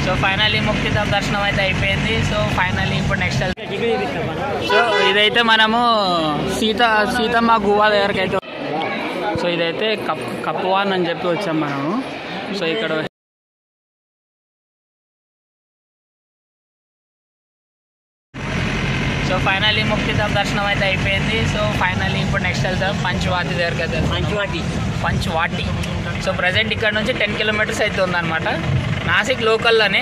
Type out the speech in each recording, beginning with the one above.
So finally Muktidham దర్శనం అయితే అయిపోయింది. సో ఫైనల్లీ ఇప్పుడు నెక్స్ట్ సో ఇదైతే మనము సీతమ్మ గుహ దగ్గరికి అయితే సో ఇదైతే కప్వాన్ అని చెప్పి వచ్చాం మనము. సో ఇక్కడ సో ఫైనల్లీ ముక్తిధామ్ దర్శనం అయితే అయిపోయింది. సో ఫైనల్లీ ఇప్పుడు నెక్స్ట్ వెళ్తాం పంచవాటి దగ్గరికి అయితే. పంచవాటి సో ప్రజెంట్ ఇక్కడ నుంచి 10 కిలోమీటర్స్ అయితే ఉందన్నమాట. నాసిక్ లోకల్లోనే,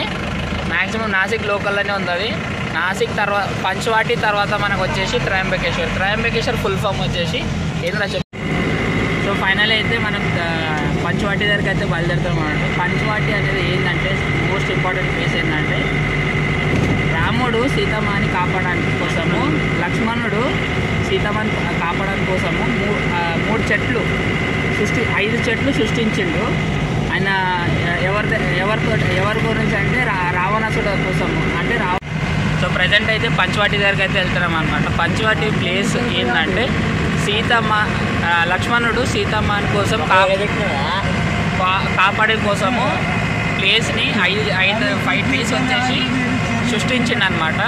మ్యాక్సిమం నాసిక్ లోకల్లోనే ఉంది అది. నాసిక్ తర్వాత పంచవాటి తర్వాత మనకు వచ్చేసి త్రయంబకేశ్వర్ ఫుల్ ఫామ్ వచ్చేసి ఏదైనా చెప్పి. సో ఫైనల్ అయితే మనం పంచవాటి దగ్గరికి అయితే బయలుదేరుతాం అన్నమాట. పంచవాటి అనేది ఏంటంటే మోస్ట్ ఇంపార్టెంట్ ప్లేస్ ఏంటంటే రాముడు సీతమ్మని కాపాడడానికి కోసము, లక్ష్మణుడు సీతమ్మని కాపాడడానికి కోసము 5 చెట్లు సృష్టించిండు ఆయన. ఎవరి గురించి అంటే రావణాసుడు కోసము అంటే సో ప్రజెంట్ అయితే పంచవాటి దగ్గరికి అయితే వెళ్తున్నాం అనమాట. పంచవాటి ప్లేస్ ఏంటంటే లక్ష్మణుడు సీతమ్మని కోసం కాపాడే కోసము ప్లేస్ని 5 ట్రీస్ వచ్చేసి సృష్టించింది అనమాట.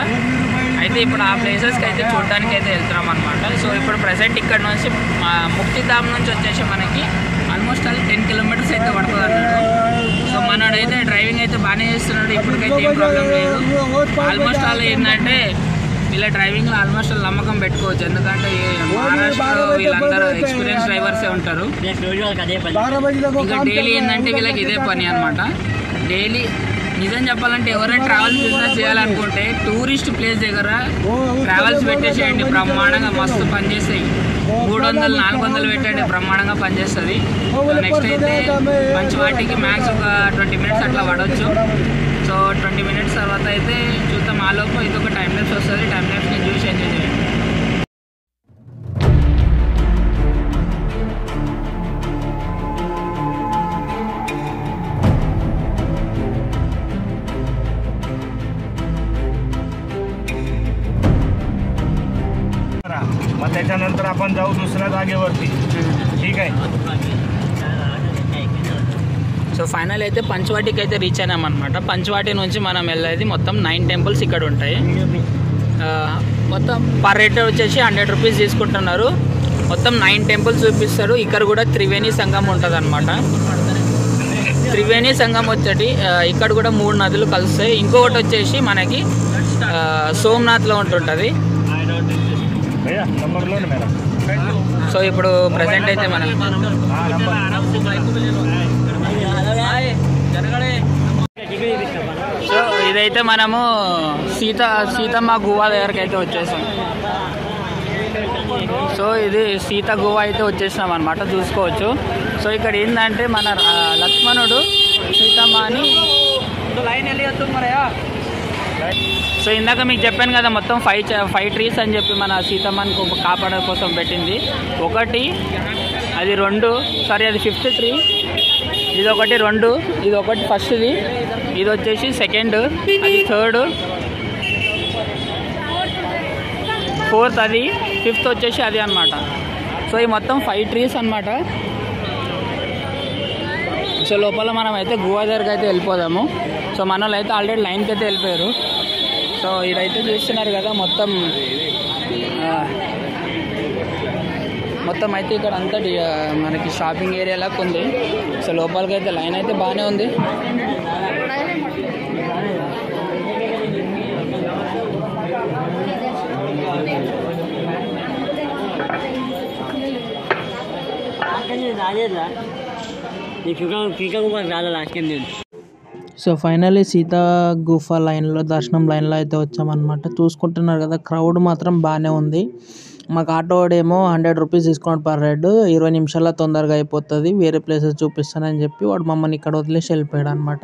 అయితే ఇప్పుడు ఆ ప్లేసెస్కి అయితే చూడడానికి అయితే వెళ్తున్నాం అనమాట. సో ఇప్పుడు ప్రజెంట్ ఇక్కడ నుంచి ముక్తిధామ్ నుంచి వచ్చేసి మనకి ఆల్మోస్ట్ 10 కిలోమీటర్స్ అయితే పడుతుంది అన్నాడు. సో మనోడైతే డ్రైవింగ్ అయితే బాగానే చేస్తున్నాడు, ఇప్పటికైతే ఏం ప్రాబ్లం లేదు. ఆల్మోస్ట్ ఆల్ ఏంటంటే వీళ్ళ డ్రైవింగ్లో ఆల్మోస్ట్ నమ్మకం పెట్టుకోవచ్చు, ఎందుకంటే మహారాష్ట్రలో వీళ్ళందరూ ఎక్స్పీరియన్స్ డ్రైవర్సే ఉంటారు. ఇంకా డైలీ ఏంటంటే వీళ్ళకి ఇదే పని అనమాట. డైలీ నిజం చెప్పాలంటే ఎవరైనా ట్రావెల్స్ బిజినెస్ చేయాలనుకుంటే టూరిస్ట్ ప్లేస్ దగ్గర ట్రావెల్స్ పెట్టేసేయండి, బ్రహ్మాండంగా మస్తు పనిచేస్తాయి. 300-400 పెట్టండి, బ్రహ్మాండంగా పనిచేస్తుంది. నెక్స్ట్ అయితే పంచవాటికి మ్యాక్స్ ఒక 20 మినిట్స్ అట్లా పడవచ్చు. సో 20 మినిట్స్ తర్వాత అయితే చూద్దాం. ఆ లోపు ఇదొక టైం ల్యాప్స్ వస్తుంది, టైం ల్యాప్స్ని చూసి ఎంజాయ్ చేయండి. मग त्याच्यानंतर आपण जाऊ दुसऱ्या जागेवरती. ठीक आहे. సో ఫైనల్ అయితే పంచవాటికి అయితే రీచ్ అయినామన్నమాట. పంచవాటి నుంచి మనం వెళ్ళేది మొత్తం 9 టెంపుల్స్ ఇక్కడ ఉంటాయి. మొత్తం పర్ హెడ్ వచ్చేసి 100 రూపీస్ తీసుకుంటున్నారు. మొత్తం 9 టెంపుల్స్ చూపిస్తారు. ఇక్కడ కూడా త్రివేణి సంగం ఉంటుంది అనమాట. త్రివేణి సంగం వచ్చేటి ఇక్కడ కూడా 3 నదులు కలుస్తాయి. ఇంకొకటి వచ్చేసి మనకి సోమనాథ్లో ఉంటుంటుంది. సో ఇప్పుడు ప్రజెంట్ అయితే మనం సో ఇదైతే మనము సీతమ్మ గుహ దగ్గరికి అయితే వచ్చేసాం. సో ఇది సీత గుహ అయితే వచ్చేసినాం అనమాట, చూసుకోవచ్చు. సో ఇక్కడ ఏంటంటే మన లక్ష్మణుడు సీతమ్మని సో ఇందాక మీకు చెప్పాను కదా, మొత్తం 5 ట్రీస్ అని చెప్పి మన సీతమ్మని కాపాడే కోసం పెట్టింది. ఒకటి అది 2 సారీ అది 5th ట్రీ, ఇది ఒకటి 2, ఇది ఒకటి ఫస్ట్ది, ఇది వచ్చేసి 2nd, అది 3rd, 4th అది, 5th వచ్చేసి అది అనమాట. సో ఈ మొత్తం 5 ట్రీస్ అనమాట. సో లోపల మనం అయితే గోవా దగ్గరికి అయితే వెళ్ళిపోదాము. సో మన వాళ్ళు అయితే ఆల్రెడీ లైన్కి అయితే వెళ్ళిపోయారు. సో ఇదైతే చూస్తున్నారు కదా, మొత్తం అయితే ఇక్కడ అంతా మనకి షాపింగ్ ఏరియా లాగా ఉంది. సో లోపలికి అయితే లైన్ అయితే బాగానే ఉంది. సో ఫైనల్లీ సీతా గుఫ దర్శనం లైన్లో అయితే వచ్చామన్నమాట. చూసుకుంటున్నారు కదా, క్రౌడ్ మాత్రం బాగానే ఉంది. మాకు ఆటో వాడేమో 100 రూపీస్ డిస్కౌంట్ పర్ హెడ్, 20 నిమిషాల్లో తొందరగా అయిపోతుంది, వేరే ప్లేసెస్ చూపిస్తానని చెప్పి వాడు మమ్మల్ని ఇక్కడ వదిలేసి వెళ్ళిపోయాడు అనమాట.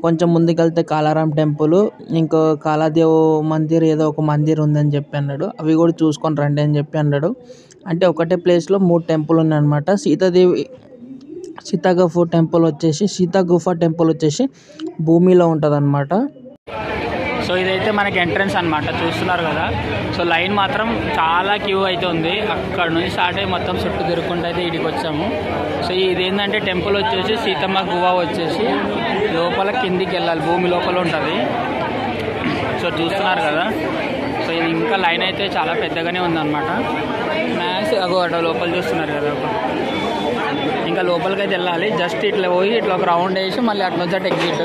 కొంచెం ముందుకెళ్తే కాలారాం టెంపుల్, ఇంకో కాలాదేవ్ మందిర్, ఏదో ఒక మందిర్ ఉందని చెప్పి అన్నాడు. అవి కూడా చూసుకొని రండి అని చెప్పి అన్నాడు. అంటే ఒకటే ప్లేస్లో 3 టెంపుల్ ఉన్నాయన్నమాట. సీతా గుఫ టెంపుల్ వచ్చేసి భూమిలో ఉంటుంది అనమాట. సో ఇదైతే మనకి ఎంట్రన్స్ అనమాట, చూస్తున్నారు కదా. సో లైన్ మాత్రం చాలా క్యూ అయితే ఉంది. అక్కడ నుంచి స్టార్ట్ అయ్యి మొత్తం చుట్టూ తిరుగుకుంటూ అయితే ఇడికి వచ్చాము. సో ఇదేంటంటే టెంపుల్ వచ్చేసి సీతమ్మ గుహ వచ్చేసి లోపల కిందికి వెళ్ళాలి, భూమి లోపల ఉంటుంది. సో చూస్తున్నారు కదా, సో ఇది ఇంకా లైన్ అయితే చాలా పెద్దగానే ఉందన్నమాట. మ్యాక్స్ అటు లోపల చూస్తున్నారు కదా, ఇంకా లోపలికి అయితే వెళ్ళాలి. జస్ట్ ఇట్లా పోయి ఇట్లా ఒక రౌండ్ వేసి మళ్ళీ అట్లా వచ్చేట ఎగ్జిట్.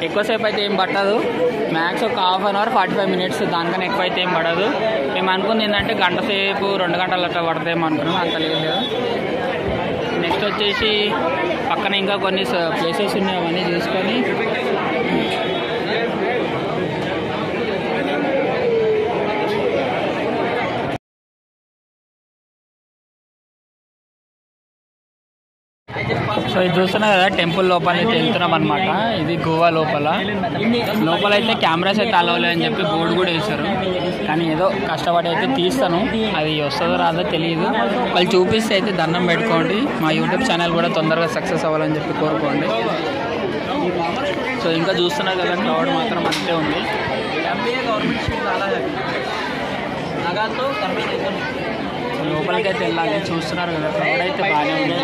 ఎక్కువసేపు అయితే ఏం పట్టదు, మ్యాక్స్ ఒక హాఫ్ అన్ అవర్ 45 minutes, దానికన్నా ఎక్కువ అయితే ఏం పడదు. మేము అనుకుంది ఏంటంటే గంట సేపు 2 గంటలు అట్లా పడతాయేమో అనుకున్నాం, అంత లేదు. నెక్స్ట్ వచ్చేసి పక్కన ఇంకా కొన్ని ప్లేసెస్ ఉన్నాయి, అవన్నీ చూసుకొని సో ఇది చూస్తున్నా కదా, టెంపుల్ లోపల అయితే వెళ్తున్నాం అనమాట. ఇది గోవా లోపల అయితే కెమెరాస్ అయితే అలౌ లేదని చెప్పి బోర్డు కూడా వేశారు. కానీ ఏదో కష్టపడి అయితే తీస్తాను, అది వస్తుందో రాదో తెలియదు. వాళ్ళు చూపిస్తే అయితే దండం పెట్టుకోండి. మా యూట్యూబ్ ఛానల్ కూడా తొందరగా సక్సెస్ అవ్వాలని చెప్పి కోరుకోండి. సో ఇంకా చూస్తున్నారు కదా, క్రౌడ్ మాత్రం అంతే ఉంది. లోపలికి అయితే వెళ్ళాలి, చూస్తున్నారు కదా, క్రౌడ్ అయితే బాగానే ఉంది.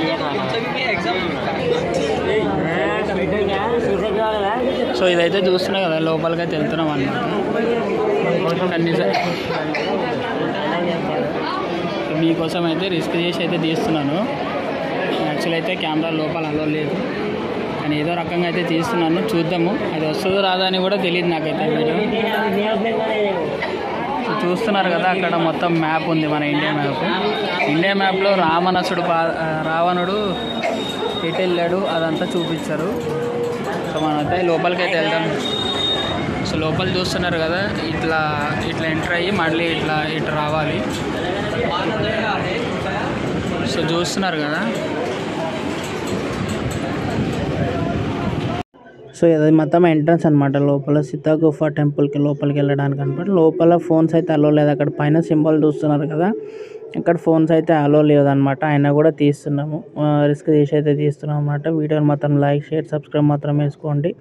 సో ఇదైతే చూస్తున్నాం కదా, లోపలికి అయితే వెళ్తున్నాం అన్నమాట. మీకోసం అయితే రిస్క్ చేసి అయితే తీస్తున్నాను. యాక్చువల్ అయితే కెమెరా లోపల అలో లేదు, కానీ ఏదో రకంగా అయితే తీస్తున్నాను. చూద్దాము, అది వస్తుందో రాదా అని కూడా తెలియదు నాకైతే. వీడియో చూస్తున్నారు కదా, అక్కడ మొత్తం మ్యాప్ ఉంది, మన ఇండియా మ్యాప్. ఇండియా మ్యాప్లో రావణుడు ఎటు వెళ్ళాడు అదంతా చూపించారు. సో మనమైతే లోపలికి అయితే వెళ్దాం. సో లోపల చూస్తున్నారు కదా, ఇట్లా ఎంటర్ అయ్యి మళ్ళీ ఇట్లా రావాలి. సో చూస్తున్నారు కదా, సో ఇది మొత్తం ఎంట్రన్స్ అనమాట. లోపల సీతా గుఫా టెంపుల్కి లోపలికి వెళ్ళడానికి అనమాట. లోపల ఫోన్స్ అయితే అలో లేదు. అక్కడ పైన సింబల్ చూస్తున్నారు కదా, ఇక్కడ ఫోన్స్ అయితే అలో లేదనమాట. అయినా కూడా తీస్తున్నాము, రిస్క్ చేసి అయితే తీస్తున్నాం అనమాట. వీడియోని మాత్రం లైక్, షేర్, సబ్స్క్రైబ్ మాత్రం వేసుకోండి.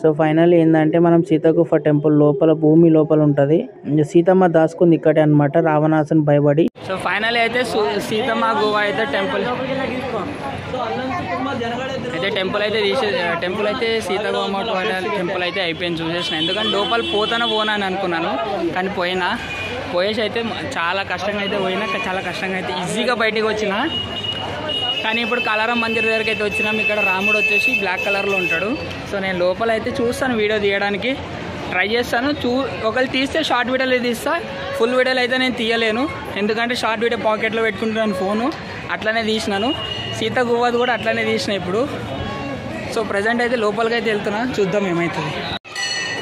సో ఫైనల్లీ ఏంటంటే మనం సీతా గుఫా టెంపుల్ లోపల భూమి లోపల ఉంటుంది. సీతమ్మ దాచుకుంది ఇక్కడే అనమాట, రావణాసుని భయపడి. సో ఫైనల్లీ అయితే సీతమ్మ గుహ అయితే టెంపుల్ అయితే సీతారామ టెంపుల్ అయితే అయిపోయింది, చూసేసిన. ఎందుకంటే లోపల పోనా అని అనుకున్నాను, కానీ పోయేసి అయితే చాలా కష్టంగా అయితే పోయినా, చాలా కష్టంగా అయితే ఈజీగా బయటికి వచ్చిన. కానీ ఇప్పుడు కలారం మందిర్ దగ్గరికి అయితే వచ్చినాం. ఇక్కడ రాముడు వచ్చేసి బ్లాక్ కలర్లో ఉంటాడు. సో నేను లోపల అయితే చూస్తాను, వీడియో తీయడానికి ట్రై చేస్తాను. ఒకవేళ తీస్తే షార్ట్ వీడియోలు తీస్తా, ఫుల్ వీడియోలు అయితే నేను తీయలేను. ఎందుకంటే షార్ట్ వీడియో పాకెట్లో పెట్టుకుంటున్నాను ఫోను, అట్లనే తీసినాను. సీత గువ్వది కూడా అట్లనే తీసిన ఇప్పుడు. సో ప్రజెంట్ అయితే లోపలికి అయితే వెళ్తున్నా, చూద్దాం ఏమవుతుంది.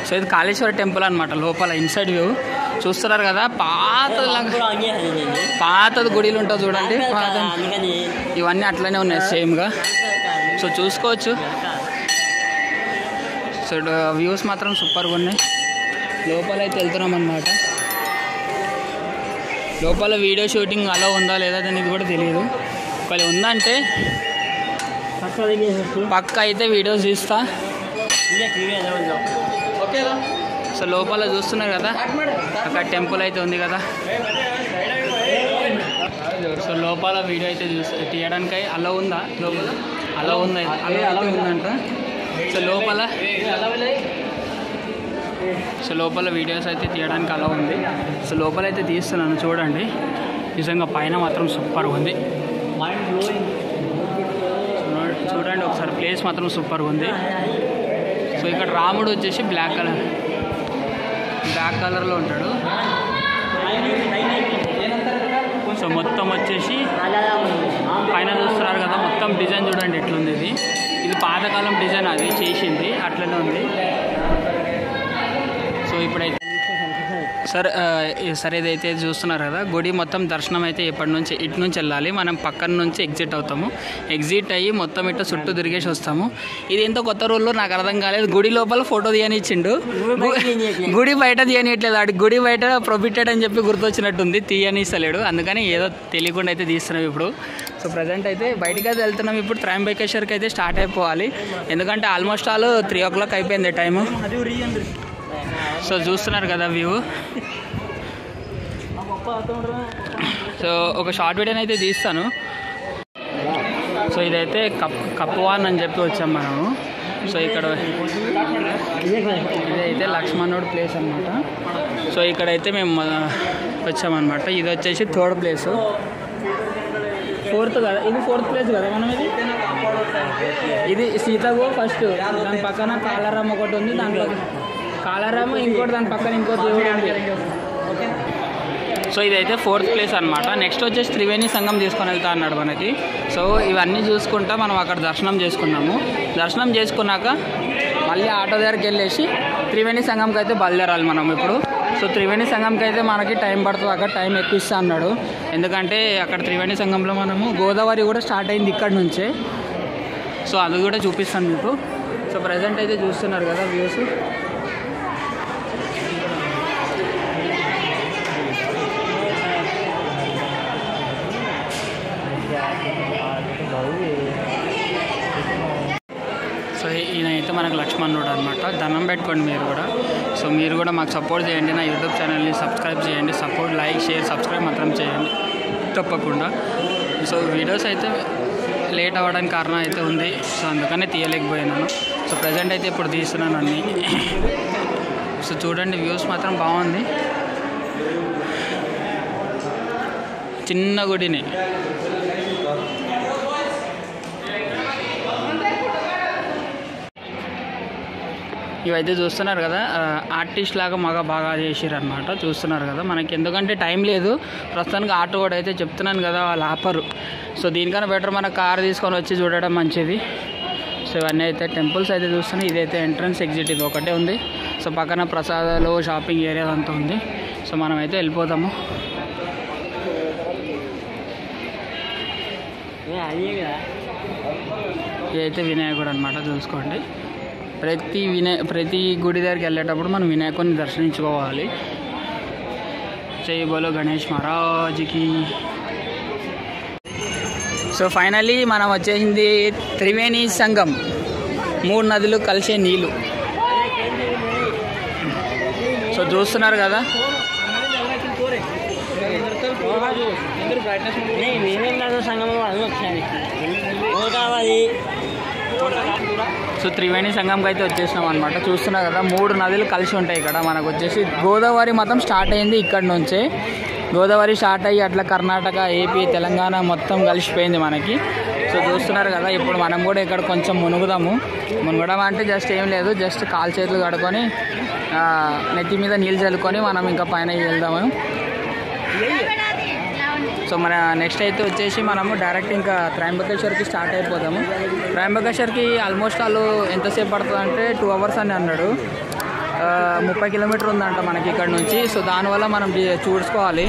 సో ఇది కాళేశ్వర టెంపుల్ అనమాట. లోపల ఇన్సైడ్ వ్యూ చూస్తున్నారు కదా, పాతది గుడిలు ఉంటుంది చూడండి, ఇవన్నీ అట్లనే ఉన్నాయి సేమ్గా. సో చూసుకోవచ్చు. సో వ్యూస్ మాత్రం సూపర్గా ఉన్నాయి. లోపల అయితే వెళ్తున్నాం అన్నమాట. లోపల వీడియో షూటింగ్ అలా ఉందా లేదా అనేది కూడా తెలియదు. ఒకవేళ ఉందంటే పక్క అయితే వీడియోస్ తీస్తా. సో లోపల చూస్తున్నారు కదా, అక్కడ టెంపుల్ అయితే ఉంది కదా. సో లోపల వీడియో అయితే తీయడానికి అలా ఉందా, లోపల అలా ఉంది, అలా ఉందంట. సో లోపల వీడియోస్ అయితే తీయడానికి అలా ఉంది. సో లోపల అయితే తీస్తున్నాను, చూడండి. నిజంగా పైన మాత్రం సూపర్గా ఉంది, చూడండి ఒకసారి. ప్లేస్ మాత్రం సూపర్గా ఉంది. సో ఇక్కడ రాముడు వచ్చేసి బ్లాక్ కలర్లో ఉంటాడు. సో మొత్తం వచ్చేసి పైన చూస్తున్నారు కదా, మొత్తం డిజైన్ చూడండి ఎట్లుంది. ఇది పాతకాలం డిజైన్, అది చేసింది అట్లనే ఉంది. సో ఇప్పుడైతే సరే ఇదైతే చూస్తున్నారు కదా, గుడి మొత్తం దర్శనం అయితే ఇటు నుంచి వెళ్ళాలి. మనం పక్కన నుంచి ఎగ్జిట్ అవుతాము. ఎగ్జిట్ అయ్యి మొత్తం ఇట్లా చుట్టూ తిరిగేసి వస్తాము. ఇది ఎంతో కొత్త రూల్లో నాకు అర్థం కాలేదు. గుడి లోపల ఫోటో తీయనిచ్చిండు, గుడి బయట తీయనియట్లేదు. ఆడి గుడి బయట ప్రొహిబిటెడ్ అని చెప్పి గుర్తొచ్చినట్టుంది, తీయనిస్తలేడు. అందుకని ఏదో తెలియకుండా అయితే తీస్తున్నాం ఇప్పుడు. సో ప్రజెంట్ అయితే బయటకి అయితే వెళ్తున్నాం. ఇప్పుడు త్రయంబకేశ్వర్కి అయితే స్టార్ట్ అయిపోవాలి, ఎందుకంటే ఆల్మోస్ట్ ఆల్ 3 o'clock అయిపోయింది టైము. సో చూస్తున్నారు కదా వ్యూ. సో ఒక షార్ట్ వీడియోని అయితే తీస్తాను. సో ఇదైతే కప్వాన్ అని చెప్పి వచ్చాం మనము. సో ఇక్కడ ఇదైతే లక్ష్మణుడు ప్లేస్ అనమాట. సో ఇక్కడైతే మేము వచ్చామన్నమాట. ఇది వచ్చేసి 3rd ప్లేసు, 4th కదా, ఇది 4th ప్లేస్ కదా మనం. ఇది సీతగో ఫస్ట్, దాని పక్కన కాలారామ ఒకటి ఉంది, దాంట్లో కాలారామ ఇంకోటి, దాని పక్కన ఇంకో దేవుడు ఉంది. సో ఇదైతే 4th ప్లేస్ అనమాట. నెక్స్ట్ వచ్చేసి త్రివేణి సంఘం తీసుకొని వెళ్తా అన్నాడు మనకి. సో ఇవన్నీ చూసుకుంటా మనం అక్కడ దర్శనం చేసుకున్నాము. దర్శనం చేసుకున్నాక మళ్ళీ ఆటో దగ్గరికి వెళ్ళేసి త్రివేణి సంఘంకి అయితే బయలుదేరాలి మనం ఇప్పుడు. సో త్రివేణి సంఘంకి అయితే మనకి టైం పడుతుంది, అక్కడ టైం ఎక్కువ ఇస్తా అన్నాడు. ఎందుకంటే అక్కడ త్రివేణి సంఘంలో మనము గోదావరి కూడా స్టార్ట్ అయింది ఇక్కడ నుంచే. సో అది కూడా చూపిస్తాను మీకు. సో ప్రజెంట్ అయితే చూస్తున్నారు కదా వ్యూస్. సో ఈయన అయితే మనకు లక్ష్మణుడు అనమాట. దండం పెట్టుకోండి మీరు కూడా. సో మీరు కూడా మాకు సపోర్ట్ చేయండి, నా యూట్యూబ్ ఛానల్ని సబ్స్క్రైబ్ చేయండి. సపోర్ట్, లైక్, షేర్, సబ్స్క్రైబ్ మాత్రం చేయండి తప్పకుండా. సో వీడియోస్ అయితే లేట్ అవ్వడానికి కారణం అయితే ఉంది. సో అందుకనే తీయలేకపోయినాను. సో ప్రజెంట్ అయితే ఇప్పుడు తీస్తున్నాను అన్నీ. సో చూడండి వ్యూస్ మాత్రం బాగుంది. చిన్న గుడిని. ఇవైతే చూస్తున్నారు కదా, ఆర్టిస్ట్ లాగా బాగా చేసారు అనమాట. చూస్తున్నారు కదా, మనకి ఎందుకంటే టైం లేదు ప్రస్తుతానికి. ఆటో కూడా అయితే చెప్తున్నాను కదా, వాళ్ళు ఆపరు. సో దీనికన్నా బెటర్ మన కార్ తీసుకొని వచ్చి చూడడం మంచిది. సో ఇవన్నీ అయితే టెంపుల్స్ అయితే చూస్తున్నాయి. ఇదైతే ఎంట్రన్స్ ఎగ్జిట్ ఇది ఒకటే ఉంది. సో పక్కన ప్రసాదాలు, షాపింగ్ ఏరియా అంతా ఉంది. సో మనం అయితే వెళ్ళిపోతాము. ఇదైతే వినాయకుడు అనమాట, చూసుకోండి. ప్రతి గుడి దగ్గరికి వెళ్ళేటప్పుడు మనం వినాయకుడిని దర్శించుకోవాలి. జై బోలో గణేష్ మహారాజ్కి. సో ఫైనలీ మనం వచ్చేసింది త్రివేణి సంగం, 3 నదులు కలిసే నీళ్ళు. సో చూస్తున్నారు కదా. సో త్రివేణి సంగంకి అయితే వచ్చేసినాం అనమాట. చూస్తున్నారు కదా, 3 నదులు కలిసి ఉంటాయి ఇక్కడ. మనకు వచ్చేసి గోదావరి మొత్తం స్టార్ట్ అయింది ఇక్కడ నుంచే. గోదావరి స్టార్ట్ అయ్యి అట్లా కర్ణాటక, ఏపీ, తెలంగాణ మొత్తం కలిసిపోయింది మనకి. సో చూస్తున్నారు కదా, ఇప్పుడు మనం కూడా ఇక్కడ కొంచెం మునుగుదాము. మునగడం అంటే జస్ట్ ఏం లేదు, జస్ట్ కాలు చేతులు కడుక్కొని నెత్తి మీద నీళ్ళు చల్లుకొని మనం ఇంకా పైన వెళ్దాము. సో మన నెక్స్ట్ అయితే వచ్చేసి మనము డైరెక్ట్ ఇంకా త్రయంబకేశ్వర్కి స్టార్ట్ అయిపోతాము. త్రయంబకేశ్వర్కి ఆల్మోస్ట్ వాళ్ళు ఎంతసేపు పడుతుంది అంటే 2 అవర్స్ అని అన్నాడు. 30 కిలోమీటర్ ఉందంట మనకి ఇక్కడ నుంచి. సో దానివల్ల మనం చూసుకోవాలి.